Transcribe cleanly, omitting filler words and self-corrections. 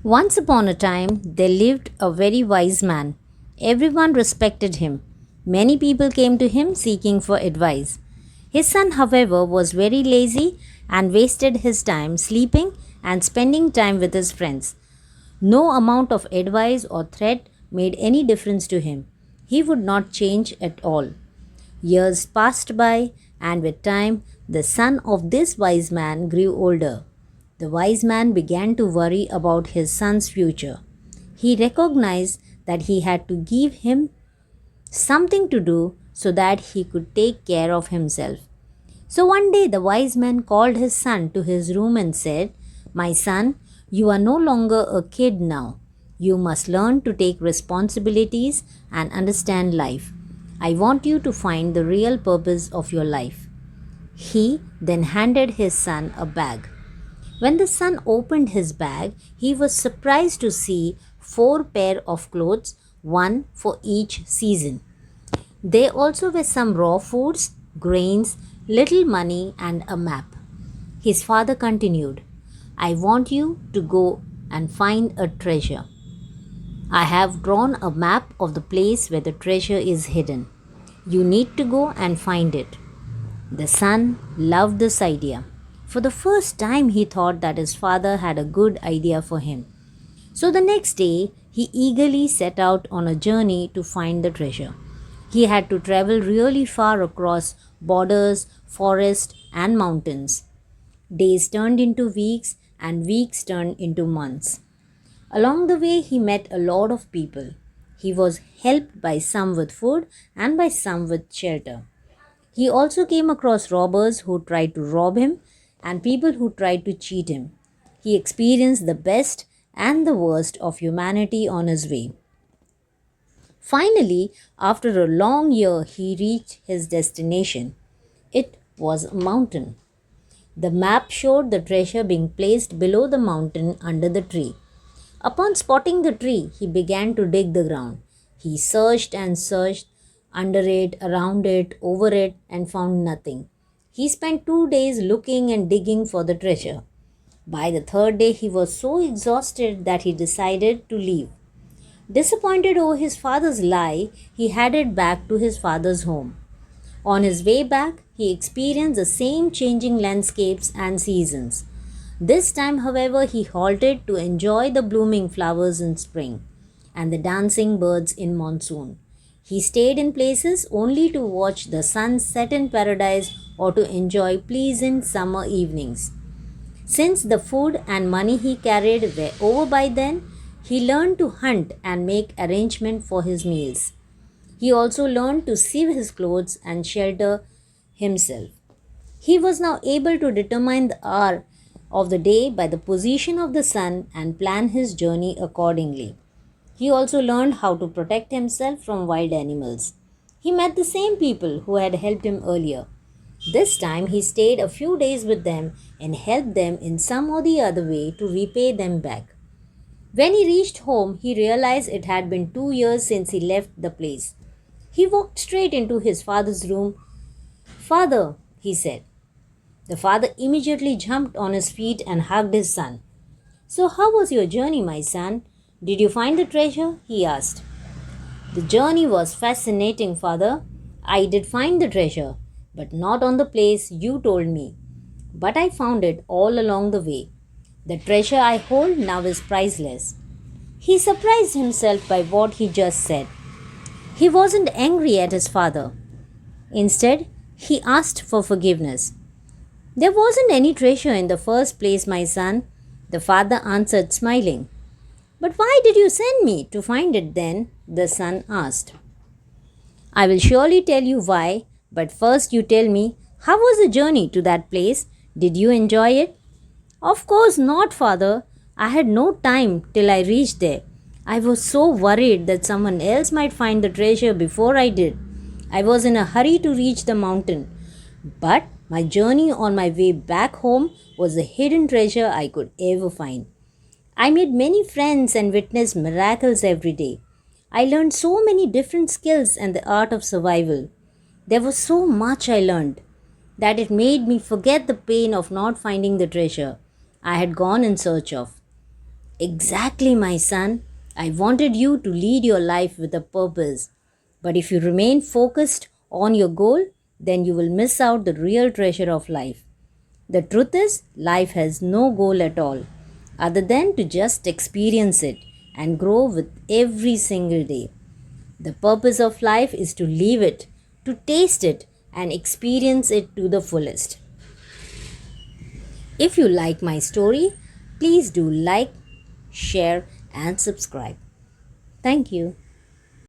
Once upon a time, there lived a very wise man. Everyone respected him. Many people came to him seeking for advice. His son, however, was very lazy and wasted his time sleeping and spending time with his friends. No amount of advice or threat made any difference to him. He would not change at all. Years passed by, and with time, the son of this wise man grew older. The wise man began to worry about his son's future. He recognized that he had to give him something to do so that he could take care of himself. So one day the wise man called his son to his room and said, "My son, you are no longer a kid now. You must learn to take responsibilities and understand life. I want you to find the real purpose of your life." He then handed his son a bag. When the son opened his bag, he was surprised to see four pair of clothes, one for each season. There also were some raw foods, grains, little money, and a map. His father continued, "I want you to go and find a treasure. I have drawn a map of the place where the treasure is hidden. You need to go and find it." The son loved this idea. For the first time, he thought that his father had a good idea for him. So the next day, he eagerly set out on a journey to find the treasure. He had to travel really far across borders, forests, and mountains. Days turned into weeks, and weeks turned into months. Along the way, he met a lot of people. He was helped by some with food and by some with shelter. He also came across robbers who tried to rob him and people who tried to cheat him. He experienced the best and the worst of humanity on his way. Finally, after a long year, he reached his destination. It was a mountain. The map showed the treasure being placed below the mountain under the tree. Upon spotting the tree, he began to dig the ground. He searched and searched under it, around it, over it, and found nothing. He spent 2 days looking and digging for the treasure. By the third day, he was so exhausted that he decided to leave. Disappointed over his father's lie, he headed back to his father's home. On his way back, he experienced the same changing landscapes and seasons. This time, however, he halted to enjoy the blooming flowers in spring and the dancing birds in monsoon. He stayed in places only to watch the sun set in paradise or to enjoy pleasant summer evenings. Since the food and money he carried were over by then, he learned to hunt and make arrangement for his meals. He also learned to sieve his clothes and shelter himself. He was now able to determine the hour of the day by the position of the sun and plan his journey accordingly. He also learned how to protect himself from wild animals. He met the same people who had helped him earlier. This time he stayed a few days with them and helped them in some or the other way to repay them back. When he reached home, he realized it had been 2 years since he left the place. He walked straight into his father's room. "Father," he said. The father immediately jumped on his feet and hugged his son. "So, how was your journey, my son? Did you find the treasure?" he asked. "The journey was fascinating, father. I did find the treasure, but not on the place you told me. But I found it all along the way. The treasure I hold now is priceless." He surprised himself by what he just said. He wasn't angry at his father. Instead, he asked for forgiveness. "There wasn't any treasure in the first place, my son," the father answered, smiling. "But why did you send me to find it then?" the son asked. "I will surely tell you why, but first you tell me, how was the journey to that place? Did you enjoy it?" "Of course not, father. I had no time till I reached there. I was so worried that someone else might find the treasure before I did. I was in a hurry to reach the mountain. But my journey on my way back home was the hidden treasure I could ever find. I made many friends and witnessed miracles every day. I learned so many different skills and the art of survival. There was so much I learned that it made me forget the pain of not finding the treasure I had gone in search of. Exactly, my son. I wanted you to lead your life with a purpose. But if you remain focused on your goal, then you will miss out the real treasure of life. The truth is, life has no goal at all, other than to just experience it and grow with every single day. The purpose of life is to live it, to taste it, and experience it to the fullest. If you like my story, please do like, share, and subscribe. Thank you.